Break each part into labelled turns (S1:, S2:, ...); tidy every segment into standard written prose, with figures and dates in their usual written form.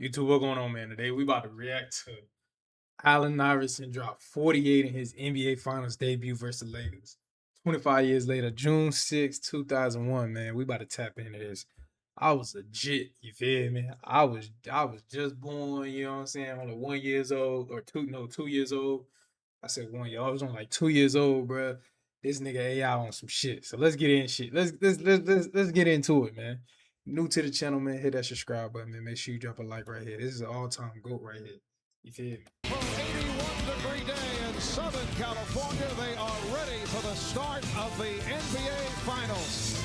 S1: YouTube, what going on, man? Today we about to react to Allen Iverson drop 48 in his NBA Finals debut versus the Lakers. 25 years later, June 6, 2001, man. We about to tap into this. I was legit, you feel me? I was just born, you know what I'm saying? Only 1 years old, or 2 years old. I said 1 year. I was only like 2 years old, bro. This nigga AI on some shit. So let's get in shit. Let's get into it, man. New to the channel, man. Hit that subscribe button, man. Make sure you drop a like right here. This is an all-time GOAT right here. You feel me?
S2: For 81-degree day in Southern California, they are ready for the start of the NBA Finals.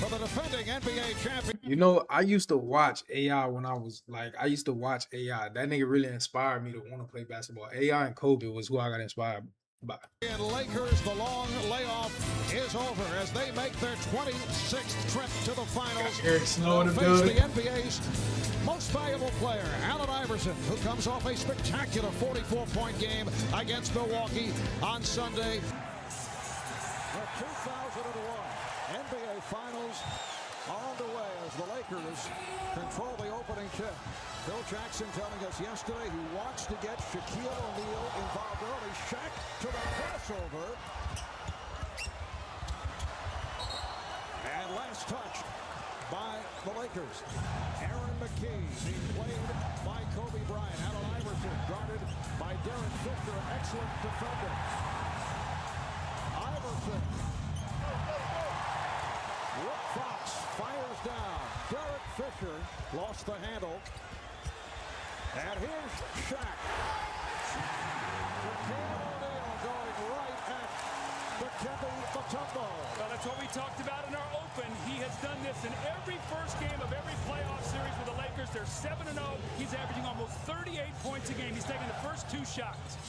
S2: For the defending NBA champion.
S1: You know, I used to watch AI when I was like, I used to watch AI. That nigga really inspired me to want to play basketball. AI and Kobe was who I got inspired by.
S2: In Lakers, the long layoff is over as they make their 26th trip to the finals.
S1: They'll
S2: face the NBA's most valuable player, Allen Iverson, who comes off a spectacular 44-point game against Milwaukee on Sunday. The 2001 NBA Finals are underway as the Lakers control the opening tip. Phil Jackson telling us yesterday he wants to get Shaquille O'Neal involved early. Shaq to the crossover. And last touch by the Lakers. Aaron McKee being played by Kobe Bryant. Allen Iverson guarded by Derek Fisher. Excellent defender. Iverson. Rick Fox fires down. Derek Fisher lost the handle. And here's Shaq. Shaquille O'Neal going right at Dikembe Mutombo.
S3: Well, that's what we talked about in our open. He has done this in every first game of every playoff series with the Lakers. They're 7-0. He's averaging almost 38 points a game. He's taking the first 2 shots.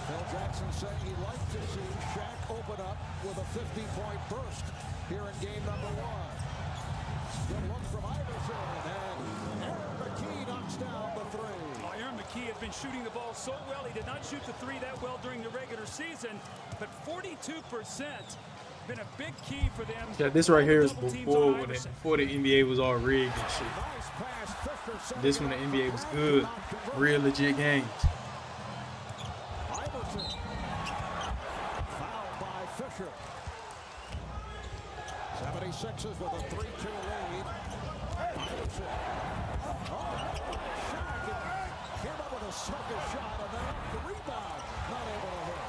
S2: Phil Jackson said he'd like to see Shaq open up with a 50-point burst here in game number 1. Good look from Iverson, and Aaron McKee knocks down the 3.
S3: Oh, Aaron McKee has been shooting the ball so well. He did not shoot the 3 that well during the regular season, but 42% been a big key for them.
S1: Yeah, this right here is before the NBA was all rigged and shit. This when the NBA was good, real legit games.
S2: Iverson fouled by Fisher. 76ers with a 3-2 lead. Iverson. Shaq came up with a sucker shot, and then the rebound, not able to hit.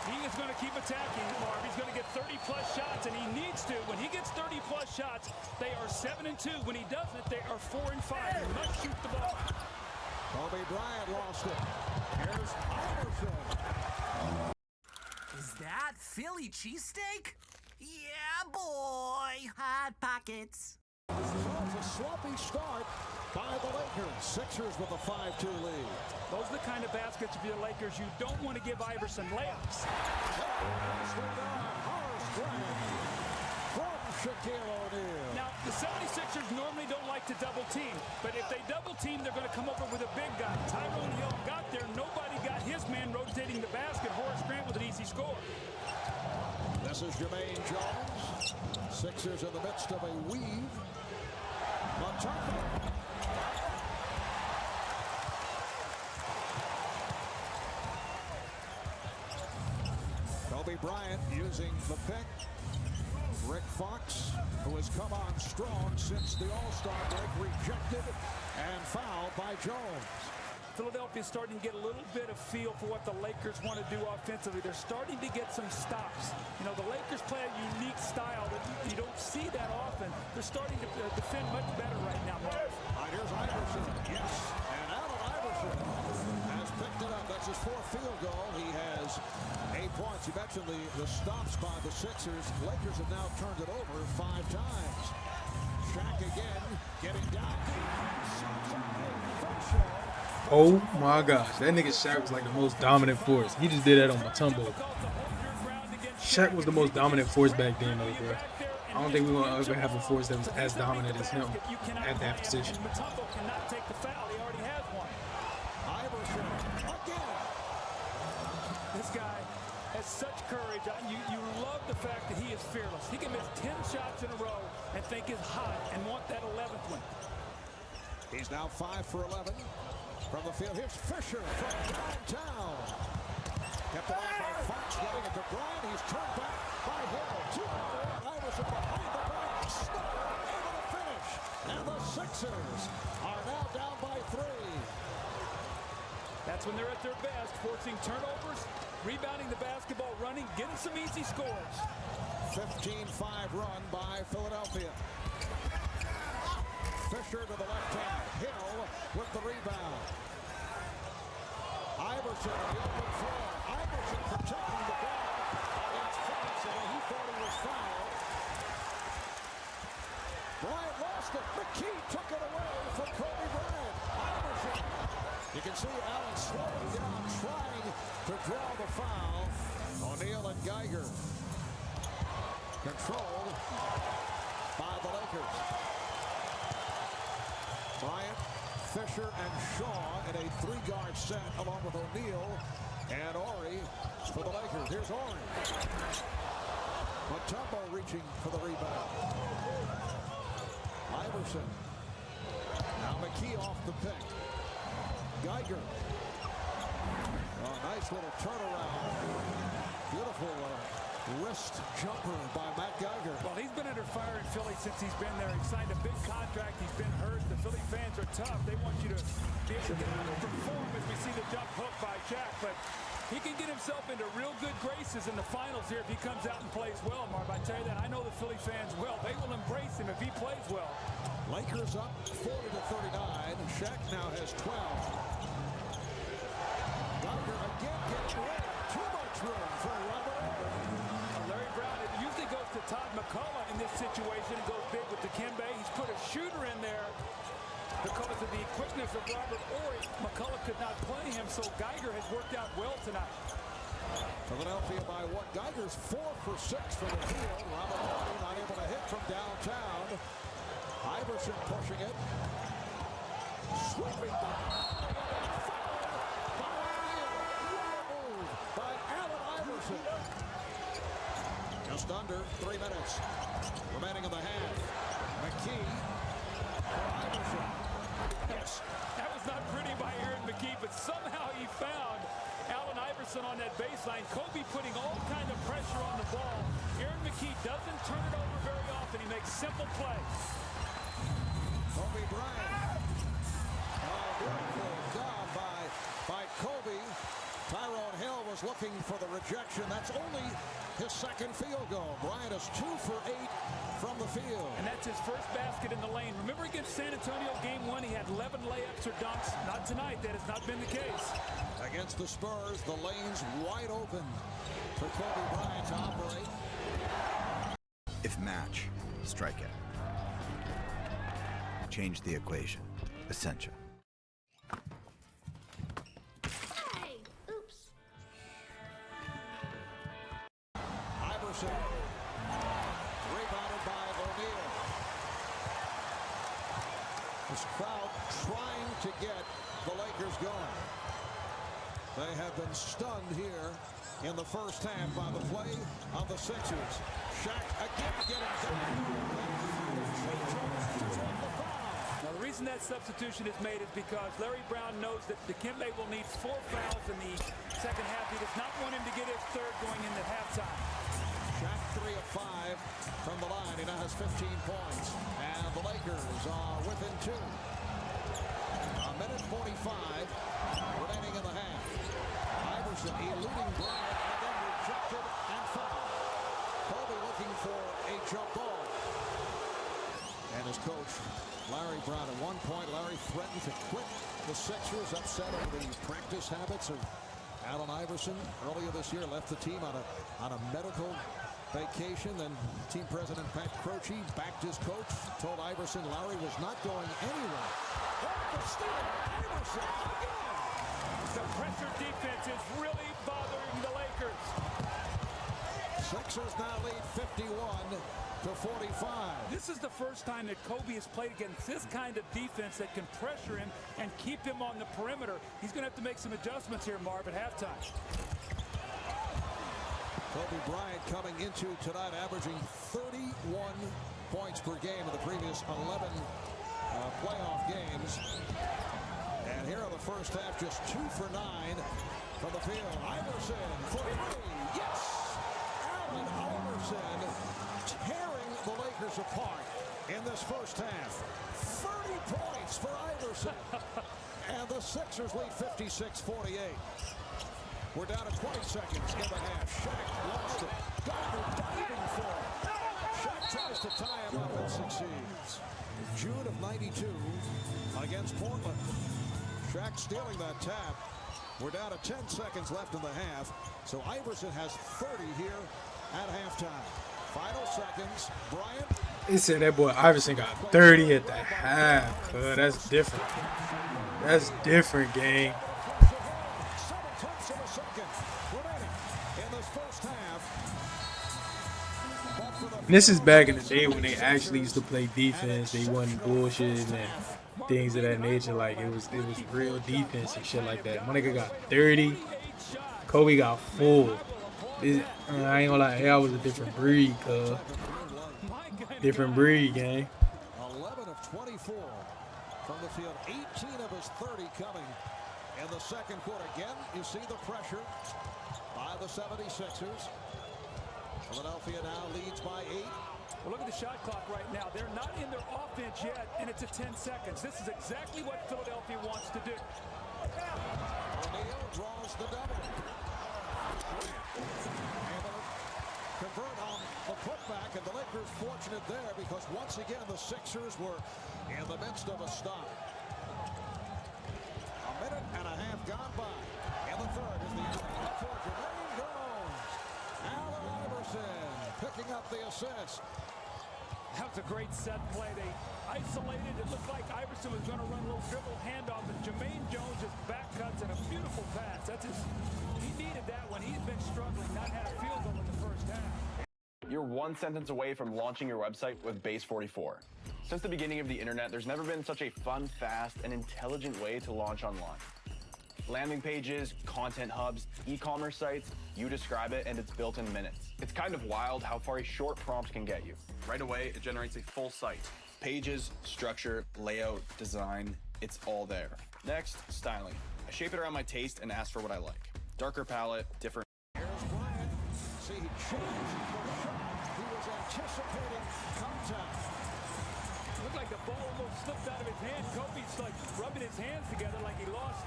S3: He is going to keep attacking, Marv. He's going to get 30-plus shots, and he needs to. When he gets 30-plus shots, they are 7-2. When he doesn't, they are 4-5. He must shoot the ball.
S2: Kobe Bryant lost it. Here's Iverson.
S4: Is that Philly cheesesteak? Yeah, boy. Hot pockets.
S2: So it's a sloppy start by the Lakers. Sixers with a 5-2 lead.
S3: Those are the kind of baskets for the Lakers you don't want to give Iverson layups.
S2: From Shaquille O'Neal.
S3: Now, the 76ers normally don't like to double team, but if they double team, they're going to come over with a big guy. Tyronn Lue got there. Nobody got his man rotating the basket. Horace Grant with an easy score.
S2: This is Jermaine Jones. Sixers in the midst of a weave. Mutombo. Kobe Bryant using the pick. Rick Fox, who has come on strong since the All-Star break, rejected and fouled by Jones.
S3: Philadelphia's starting to get a little bit of feel for what the Lakers want to do offensively. They're starting to get some stops. You know, the Lakers play a unique style that you don't see that often. They're starting to defend much better right now, Marv.
S2: Here's Iverson. Yes. And Allen Iverson has picked it up. That's his 4th field goal. He has 8 points. You mentioned the stops by the Sixers. Lakers have now turned it over 5 times. Shaq again getting down.
S1: Oh my gosh, that nigga Shaq was like the most dominant force. He just did that on Mutombo. Shaq was the most dominant force back then, though, bro. I don't think we're gonna ever have a force that was as dominant as him at that position.
S3: Mutombo cannot take the foul. He already has one.
S2: Iverson again.
S3: This guy has such courage. You love the fact that he is fearless. He can miss 10 shots in a row and think is hot and want that 11th one.
S2: He's now 5 for 11 from the field. Here's Fisher from downtown. Kept it off by Fox, getting it to Bryant. He's turned back by Hill. 2-1. Iverson behind the back. Snyder able to finish. And the Sixers are now down by 3.
S3: That's when they're at their best, forcing turnovers, rebounding the basketball, running, getting some easy scores.
S2: 15-5 run by Philadelphia. Fisher to the left hand. Hill with the rebound. Iverson on the open floor. Iverson protecting the ball against Fox, and he thought he was fouled. Bryant lost it. McKee took it away from Kobe Bryant. Iverson. You can see Allen slowing down, trying to draw the foul. O'Neal and Geiger. Controlled by the Lakers. Bryant, Fisher, and Shaw in a 3-guard set along with O'Neal and Ori for the Lakers. Here's Ori. Mutombo reaching for the rebound. Iverson. Now McKee off the pick. Geiger. Oh, nice little turnaround. Beautiful wrist jumper by Matt Geiger.
S3: Well, he's been under fire in Philly since he's been there. He signed a big contract. He's been hurt. The Philly fans are tough. They want you to be able to get out and perform as we see the jump hook by Shaq. But he can get himself into real good graces in the finals here if he comes out and plays well, Marv. I tell you that. I know the Philly fans will. They will embrace him if he plays well.
S2: Lakers up 40-39. Shaq now has 12. Geiger again getting rid. Too much room for Robert Ory.
S3: Larry Brown, it usually goes to Todd McCullough in this situation and goes big with Dikembe. He's put a shooter in there because of the quickness of Robert Ory. McCullough could not play him, so Geiger has worked out well tonight.
S2: Philadelphia by what? Geiger's 4 for 6 from the field. Robert Ory not able to hit from downtown. Iverson pushing it. Sweeping by O'Neal. By Allen Iverson. Just under 3 minutes remaining in the half. McKee for Iverson.
S3: Yes, that was not pretty by Aaron McKee, but somehow he found Allen Iverson on that baseline. Kobe putting all kind of pressure on the ball. Aaron McKee doesn't turn it over very often. He makes simple plays.
S2: Kobe Bryant. Oh, beautiful job by Kobe. Tyronn Hill was looking for the rejection. That's only his second field goal. Bryant is 2 for 8 from the field.
S3: And that's his first basket in the lane. Remember against San Antonio game 1, he had 11 layups or dunks. Not tonight. That has not been the case.
S2: Against the Spurs, the lane's wide open for Kobe Bryant to operate.
S5: If match, strike it. Change the equation. Essential.
S6: Hey! Oops.
S2: Iverson. Rebounded by O'Neal. This crowd trying to get the Lakers going. They have been stunned here in the first half by the play of the Sixers. Shaq again getting down.
S3: Now, the reason that substitution is made is because Larry Brown knows that Dikembe will need 4 fouls in the second half. He does not want him to get his third going into halftime.
S2: Shaq 3 of 5 from the line. He now has 15 points. And the Lakers are within 2. A minute 45 remaining in the half. Iverson eluding Bryant and then rejected and fouled. Kobe looking for a jump ball. And his coach, Larry Brown, at one point, Larry threatened to quit the Sixers, upset over the practice habits of Allen Iverson. Earlier this year, left the team on a medical vacation. Then team president Pat Croce backed his coach, told Iverson Larry was not going anywhere. Oh, the steal, Iverson again.
S3: The pressure defense is really bothering the Lakers.
S2: Sixers now lead 51-45.
S3: This is the first time that Kobe has played against this kind of defense that can pressure him and keep him on the perimeter. He's going to have to make some adjustments here, Marv, at halftime.
S2: Kobe Bryant coming into tonight averaging 31 points per game in the previous 11 playoff games. And here in the first half, just 2 for 9 from the field. Iverson for 3. Yes! Allen Iverson tearing the Lakers apart in this first half. 30 points for Iverson. And the Sixers lead 56-48. We're down to 20 seconds in the half. Shaq lost it. Gardner diving for it. Shaq tries to tie him up and succeeds. June of '92 against Portland. Shaq stealing that tap. We're down to 10 seconds left in the half. So Iverson has 30 here at halftime. Final seconds. Bryant.
S1: They said that boy Iverson got 30 at the half. That's different. That's different, gang.
S2: 7/10 of a second remaining in this first half.
S1: This is back in the day when they actually used to play defense. They wasn't bullshit and things of that nature. Like it was real defense and shit like that. My nigga got 30. Kobe got 4. I ain't gonna lie, I was a different breed, cuz. Different breed, gang.
S2: 11 of 24 from the field. 18 of his 30 coming in the second quarter. Again, you see the pressure by the 76ers. Philadelphia now leads by 8.
S3: Well, look at the shot clock right now. They're not in their offense yet, and it's at 10 seconds. This is exactly what Philadelphia wants to do.
S2: O'Neal draws the double. Able to convert on the putback, and the Lakers fortunate there because once again the Sixers were in the midst of a stop. A minute and a half gone by. In the third is the alley for Jermaine Jones. Allen Iverson picking up the assist.
S3: That was a great set play. They isolated. It looked like Iverson was going to run a little dribble handoff, and Jermaine Jones just back cuts and a beautiful pass. He needed that one. He's been struggling, not had a field goal in the first half.
S7: You're one sentence away from launching your website with Base 44. Since the beginning of the internet, there's never been such a fun, fast, and intelligent way to launch online. Landing pages, content hubs, e-commerce sites, you describe it and it's built in minutes. It's kind of wild how far a short prompt can get you. Right away, it generates a full site. Pages, structure, layout, design, it's all there. Next, styling. I shape it around my taste and ask for what I like. Darker palette, different.
S2: Here's Bryant. See, he changed the shot. He was anticipating contact.
S3: Looked like the ball almost slipped out of his hand. Kobe's like rubbing his hands together like he lost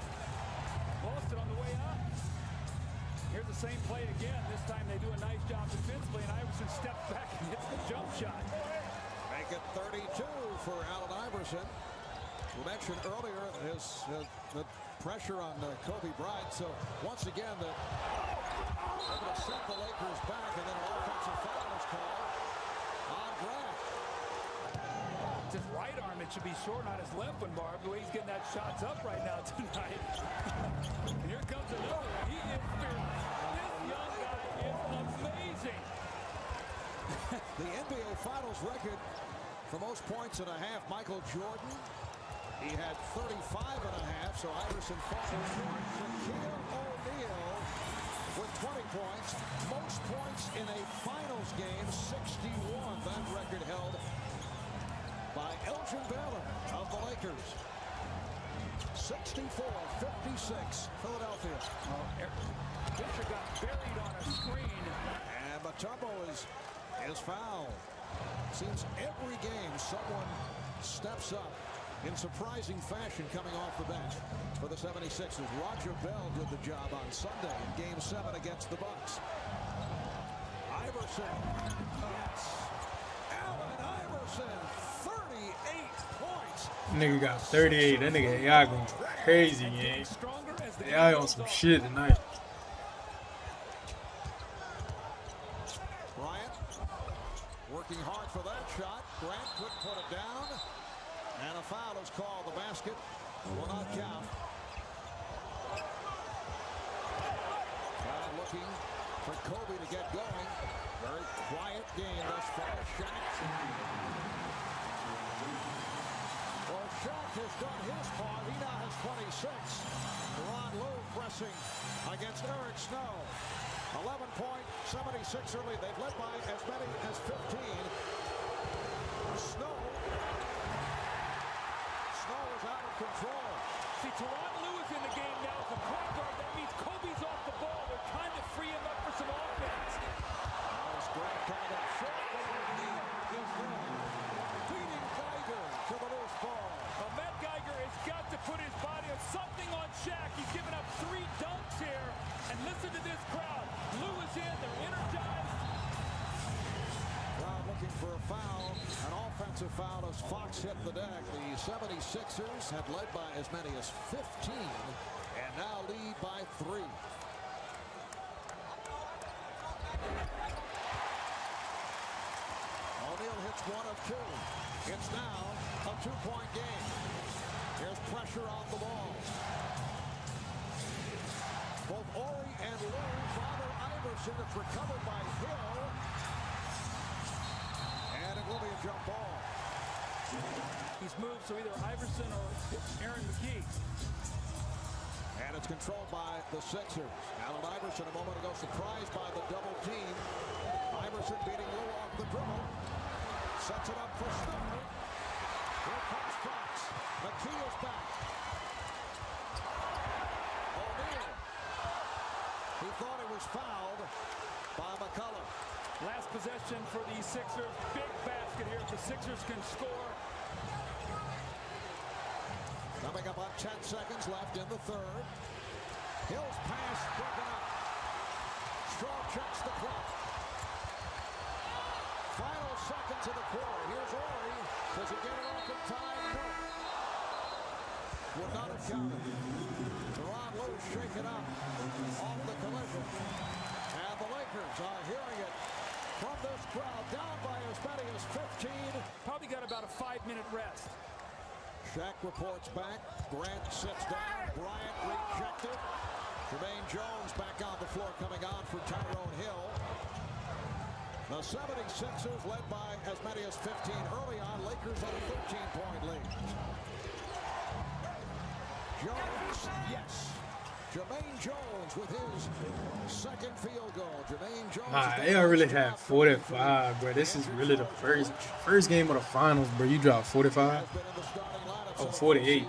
S3: it on the way up. Here's the same play again. This time they do a nice job defensively, and Iverson steps back and hits the jump shot.
S2: Make it 32 for Allen Iverson. We mentioned earlier the pressure on Kobe Bryant. So once again, they're going to set the Lakers back, and then an offensive foul is called on Bryant.
S3: It's his right arm. It should be short on his left one, Barb. The way he's getting that shots up right now tonight. And here comes another one. He is fearless. This young guy is amazing.
S2: The NBA Finals record for most points and a half, Michael Jordan. He had 35 and a half, so Iverson falls short. Shaquille O'Neal with 20 points. Most points in a finals game, 61. That record held by Elgin Baylor of the Lakers. 64-56, Philadelphia.
S3: Fisher got buried on a screen.
S2: And Mutombo is fouled. Seems every game someone steps up in surprising fashion coming off the bench for the 76ers. Roger Bell did the job on Sunday in Game 7 against the Bucks. Iverson. Yes. Allen Iverson, 38 points.
S1: Nigga got 38. That nigga AI going crazy, gang. AI on some shit tonight.
S2: Bryant working hard for that shot. Grant couldn't put it down. And a foul is called. The basket will not count. Crowd looking for Kobe to get going. Very quiet game thus far. Shaq. Well, Shaq has done his part. He now has 26. Tyronn Lue pressing against Eric Snow. 11-point 76er lead. They've led by as many as 15. Snow control.
S3: See, Tyronn Lue is in the game now as a point guard. That means Kobe's off the ball. They're trying to free him up for some offense.
S2: Nice Grant coming up short, but O'Neal is there. Beating Geiger to the loose ball.
S3: Well, Matt Geiger has got to put his body on something on Shaq. He's given up 3 dunks here. And listen to this crowd. Lue is in. They're energized.
S2: Crowd looking for a foul. An offensive foul as Fox hit the deck. The 76ers had led by as many as 15 and now lead by 3. O'Neal hits 1 of 2. It's now a 2-point game. Here's pressure on the ball. Both Ori and Lue bother Iverson. It's recovered by Hill. And it will be a jump ball.
S3: He's moved, so either Iverson or Aaron McKee.
S2: And it's controlled by the Sixers. Allen Iverson a moment ago surprised by the double team. Iverson beating Lue off the dribble. Sets it up for Stone. Here comes Fox. McKee is back. O'Neal. He thought he was fouled by McCollum.
S3: Last possession for the Sixers. Big basket here if the Sixers can score.
S2: Coming up on 10 seconds left in the third. Hill's pass broken up. Straw checks the clock. Final seconds of the quarter. Here's Ori. Does he get it off in time? No. Would not have counted. Tyronn Lue shaken up off the collision. And the Lakers are hearing it from this crowd, down by as many as 15.
S3: Probably got about a 5-minute rest.
S2: Shaq reports back. Grant sits down. Bryant rejected. Jermaine Jones back on the floor, coming on for Tyrone Hill. The 76ers led by as many as 15 early on. Lakers on a 13-point lead. Jones, yes. Jermaine Jones with his second field goal. Jermaine Jones.
S1: They don't really have 45, bro. This is really the first game of the finals, bro. You dropped 45. Oh, 48.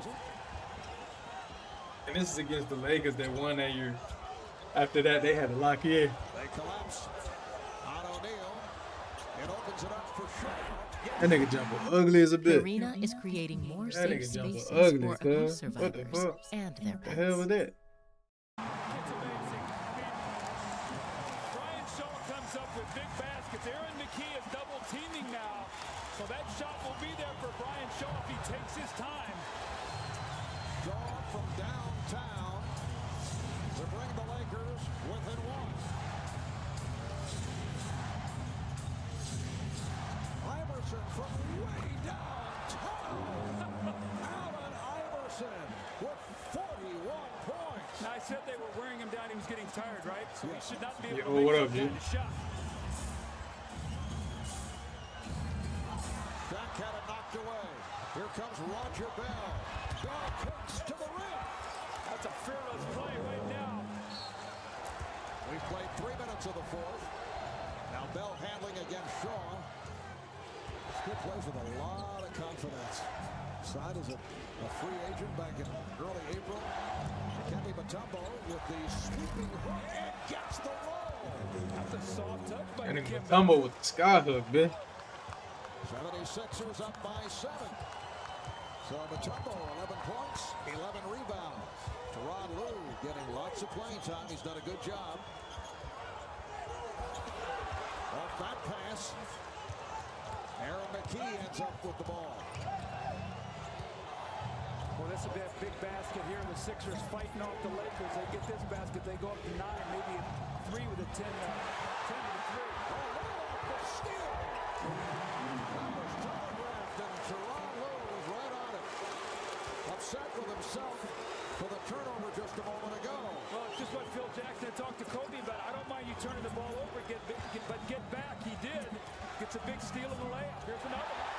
S1: And this is against the Lakers that won that year. After that, they had to lock in.
S2: They collapse on O'Neal. It opens it up for Shaq.
S1: That nigga jumper ugly as a
S8: The
S1: bitch.
S8: arena is creating more
S1: That
S8: safe
S1: nigga jumper
S8: spaces
S1: ugly,
S8: for
S1: cuz.
S8: abuse
S1: What the
S8: survivors
S1: fuck?
S8: and their
S1: What the hell was
S8: pets.
S1: that?
S3: It's amazing. Brian Shaw comes up with big baskets. Aaron McKee is double teaming now. So that shot will be there for Brian Shaw if he takes his time.
S2: Shaw from downtown to bring the Lakers within 1. Iverson from way downtown. Allen Iverson with 41 points.
S3: Now, I said they were wearing him down. He was getting tired, right? So he should not be able
S1: Yo,
S3: to make
S1: what
S3: that
S1: up,
S3: kind
S1: dude?
S3: of shot.
S2: Shaq had it knocked away. Here comes Roger Bell. Bell kicks to the rim.
S3: That's a fearless play right now.
S2: We've played 3 minutes of the fourth. Now Bell handling against Shaw. Good plays with a lot of confidence. Signed as a free agent back in early April. Dikembe Mutombo with the sweeping hook and gets the roll.
S3: That's a soft touch by
S1: And then
S3: Dikembe.
S1: Mutombo with the sky hook, bitch.
S2: 76ers up by 7. So Mutombo, 11 points, 11 rebounds. Tyronn Lue getting lots of playing time. He's done a good job. Off that pass, Aaron McKee ends up with the ball.
S3: Well, this will be a big basket here. The Sixers fighting off the Lakers. They get this basket, they go up to 9, maybe a 3 with a 10 to the 3.
S2: Oh, off the steal. That was telegraphed, and Tyronn Lue was right on it. Upset with himself for the turnover just a moment ago.
S3: Well, it's just what Phil Jackson talked to Kobe about. I don't mind you turning the ball over, but get back. He did. Gets a big steal in the layup. Here's another one.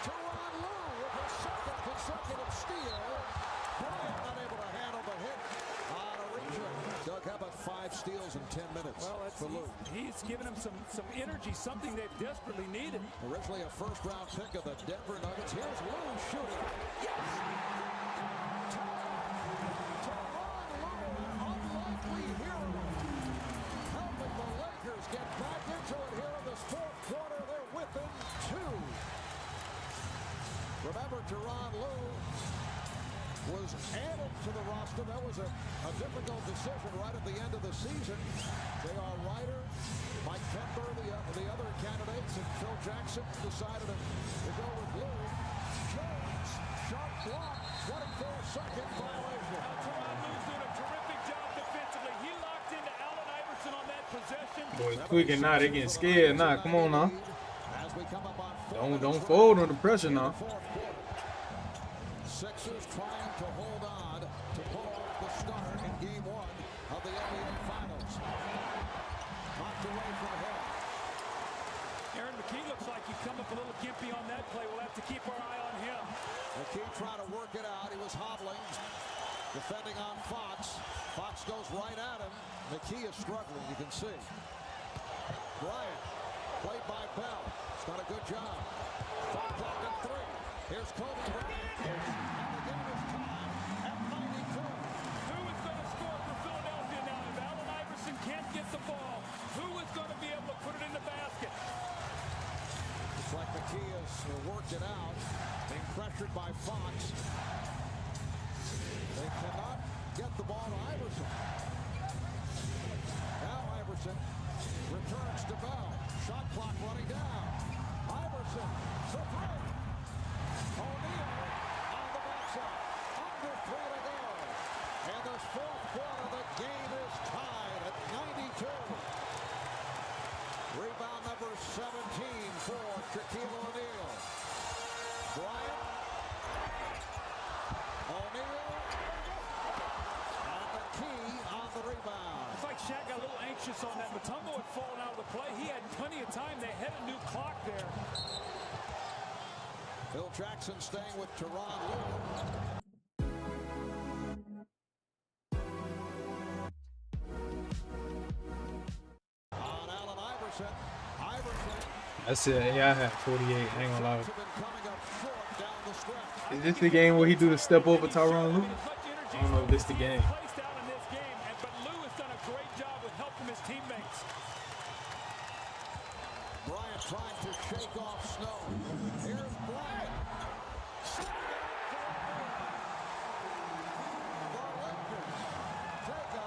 S2: Tyronn Lue with his second consecutive steal. Bryant unable to handle the hit on a reach. Doug, how about 5 steals in 10 minutes for Lue?
S3: He's given him some energy, something they've desperately needed.
S2: Originally a first-round pick of the Denver Nuggets. Here's Lue shooting. Yes! was added to the roster. That was a difficult decision right at the end of the season. J.R. Ryder, Mike Kemper, the other candidates, and Phil Jackson decided to go with Lue. Jones, shot block, 24-second violation.
S3: Tyronn Lue's doing a terrific job defensively. He locked into Iverson on that possession.
S1: Boy, tweaking now. They getting scared now. Come on now. Don't fold under pressure now.
S2: Sixers trying to hold on to pull off the start in Game 1 of the NBA Finals. Knocked away from him.
S3: Aaron McKee looks like he come up a little gimpy on that play. We'll have to keep our eye on him.
S2: McKee trying to work it out. He was hobbling, defending on Fox. Fox goes right at him. McKee is struggling, you can see. Bryant, played by Bell. He's done a good job. 5 clock and 3. Here's Kobe Bryant. And the game is tied at 92.
S3: Who is going to score for Philadelphia now? If Allen Iverson can't get the ball, who is going to be able to put it in the basket?
S2: Looks like McKee has worked it out, being pressured by Fox. They cannot get the ball to Iverson. Now Iverson returns to Bell. Shot clock running down. Iverson, the three. O'Neal on the backside. Under 3 to go. In this fourth quarter, the game is tied at 92. Rebound number 17 for Shaquille O'Neal. Bryant. O'Neal. And McKee on the rebound.
S3: It's like Shaq got a little anxious on that. Mutombo had fallen out of the play. He had plenty of time. They had a new clock there.
S2: Phil Jackson staying with Tyronn Lue. On Allen Iverson.
S1: That's it. Yeah, I had 48. I ain't gonna lie.
S2: Have been coming up short down the stretch.
S1: Is this the game where he do the step over Tyronn Lue? I don't know if this the game.
S3: Placed out in this game, but Lue has done a great job with help from his teammates.
S2: Bryant trying to shake off Snow. Here's Bryant. The Lakers take a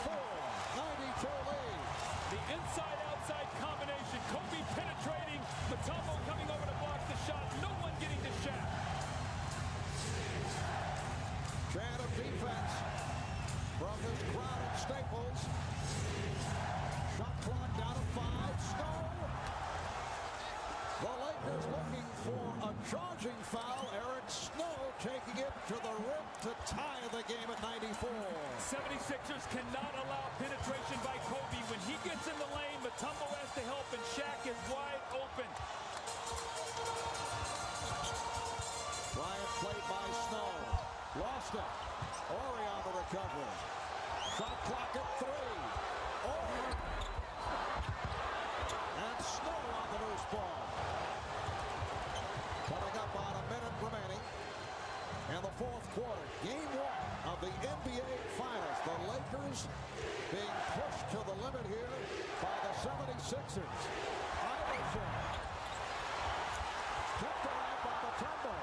S2: 94-92 lead.
S3: The inside-outside combination. Kobe penetrating. Mutombo coming over to block the shot. No one getting to Shaq.
S2: Chant of defense from this crowd at Staples. Shot clock down to 5. Snow. The Lakers looking for a charging foul. Eric Snow taking it to the rim to tie the game at 94.
S3: 76ers cannot allow penetration by Kobe. When he gets in the lane, Mutombo has to help, and Shaq is wide open.
S2: Bryant played by Snow. Lost it. Ori on the recovery. Shot clock at 3. Ori. And Snow on the loose ball. Coming up on a minute remaining in the fourth quarter. Game 1 of the NBA Finals. The Lakers being pushed to the limit here by the 76ers. Iverson. Kept alive by Mutombo.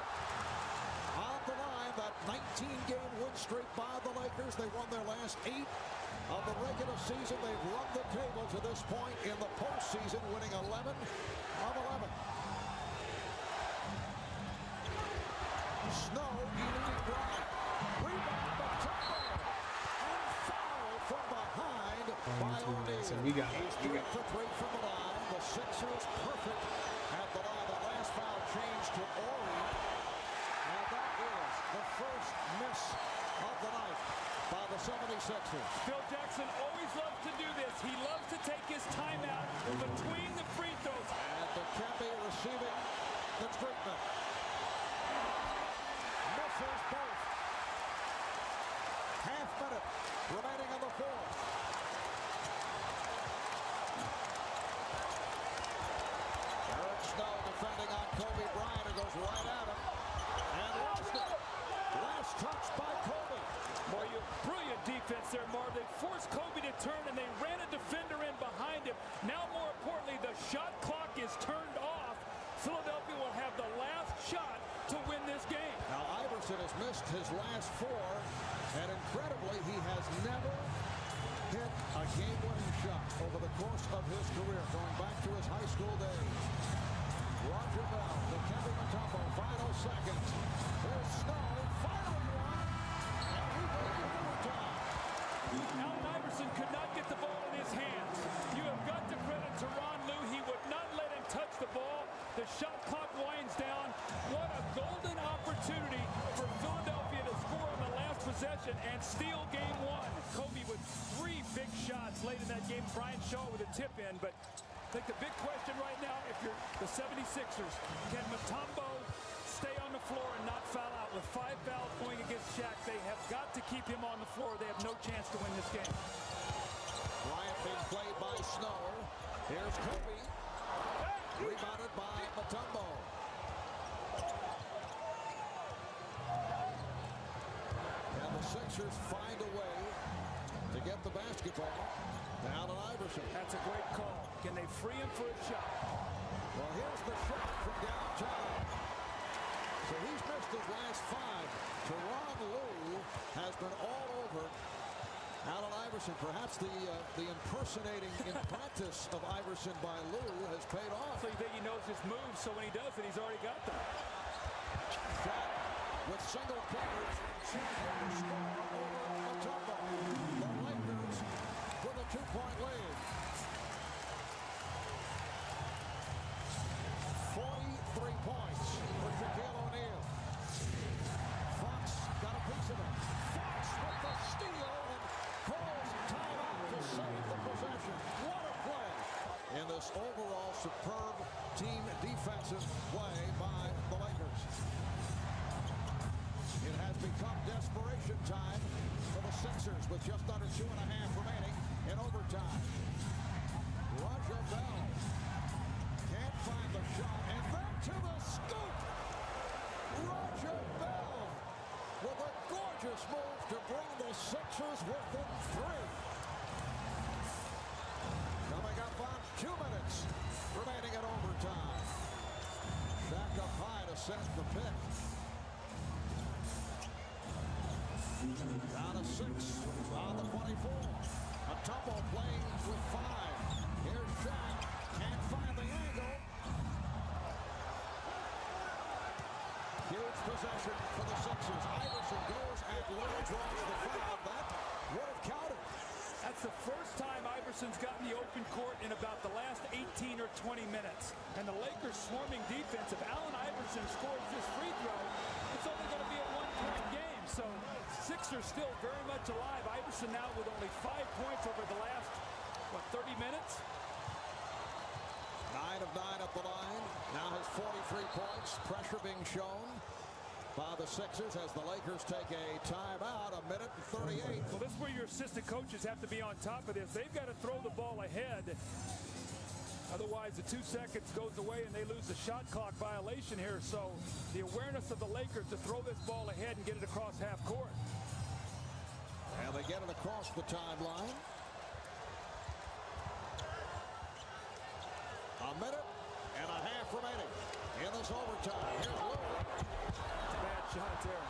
S2: On the line, that 19-game win streak by the Lakers. They won their last 8 of the regular season. They've run the table to this point in the postseason, winning 11 of 11. Snow eating Bryant. Rebound Mutombo. And foul from behind by O'Neal.
S1: So we got
S2: He's 3 for 3 from the line. The Sixers perfect at the line. The last foul changed to Ori. And that is the first miss of the night by the 76ers.
S3: Phil Jackson always loves to do this. He loves to take his time out between the free throws.
S2: And Dikembe receiving the treatment. Misses both. Half minute remaining in the fourth. Eric Snow defending on Kobe Bryant, who goes right at him. And lost it. Last touch by Kobe.
S3: Boy, brilliant defense there, Marv. They forced Kobe to turn, and they ran a defender in behind him. Now, more importantly, the shot clock is turned off. Philadelphia will have the last shot to win this game.
S2: Now Iverson has missed his last 4, and incredibly, he has never hit a game-winning shot over the course of his career, going back to his high school days. Roger Bell to Kevin Mutombo, final seconds. There's Snow, final one, and we go to overtime.
S3: Allen Iverson could not get the ball in his hands. You have got to credit Tyronn Lue. He would not let him touch the ball. The shot clock winds down. What a golden opportunity for Philadelphia to score on the last possession and steal game 1. Kobe with 3 big shots late in that game. Bryant with a tip in, but I think the big question right now, if you're the 76ers, can Mutombo stay on the floor and not foul out? With 5 fouls going against Shaq, they have got to keep him on the floor. They have no chance to win this game.
S2: Bryant being played by Snow. Here's Kobe. Rebounded by Mutombo. And the Sixers find a way to get the basketball to Allen Iverson.
S3: That's a great call. Can they free him for a shot?
S2: Well, here's the shot from downtown. So he's missed his last 5. Tyronn Lue has been all over Allen Iverson. Perhaps the impersonating in practice of Iverson by Lue has paid off.
S3: So you think he knows his moves, so when he does it, he's already got them.
S2: Shaq with single fingers. The score over Mutombo. The Lakers with a 2-point lead. 43 points for Shaquille O'Neal. Fox got a piece of it. Fox with the steal and calls timeout to save the possession. What a play in this overall superb team defensive play by the Lakers. It has become desperation time for the Sixers with just under 2.5 remaining in overtime. Roger Bell can't find the shot, and then to the scoop. Roger Bell with a gorgeous move to bring the Sixers within 3. Coming up on 2 minutes remaining in overtime. Shaq up high to set the pick. Down to 6 on the 24. Mutombo playing with 5. Here's Shaq. Can't find the angle. Huge possession for the Sixers. Iverson goes and Lue draws the foul. That would have counted.
S3: That's the first time Iverson's gotten the open court in about the last 18 or 20 minutes. And the Lakers swarming defense. If Allen Iverson scores this free throw, it's only going to be a 1-point game. So Sixers still very much alive. Iverson now with only 5 points over the last, 30 minutes?
S2: 9 of 9 up the line. Now has 43 points. Pressure being shown by the Sixers as the Lakers take a timeout. 1:38.
S3: Well, this is where your assistant coaches have to be on top of this. They've got to throw the ball ahead. Otherwise, the 2 seconds goes away and they lose the shot clock violation here. So the awareness of the Lakers to throw this ball ahead and get it across half court.
S2: And they get it across the timeline. 1.5 minutes remaining in this overtime. Here's Lue.
S3: Bad shot there.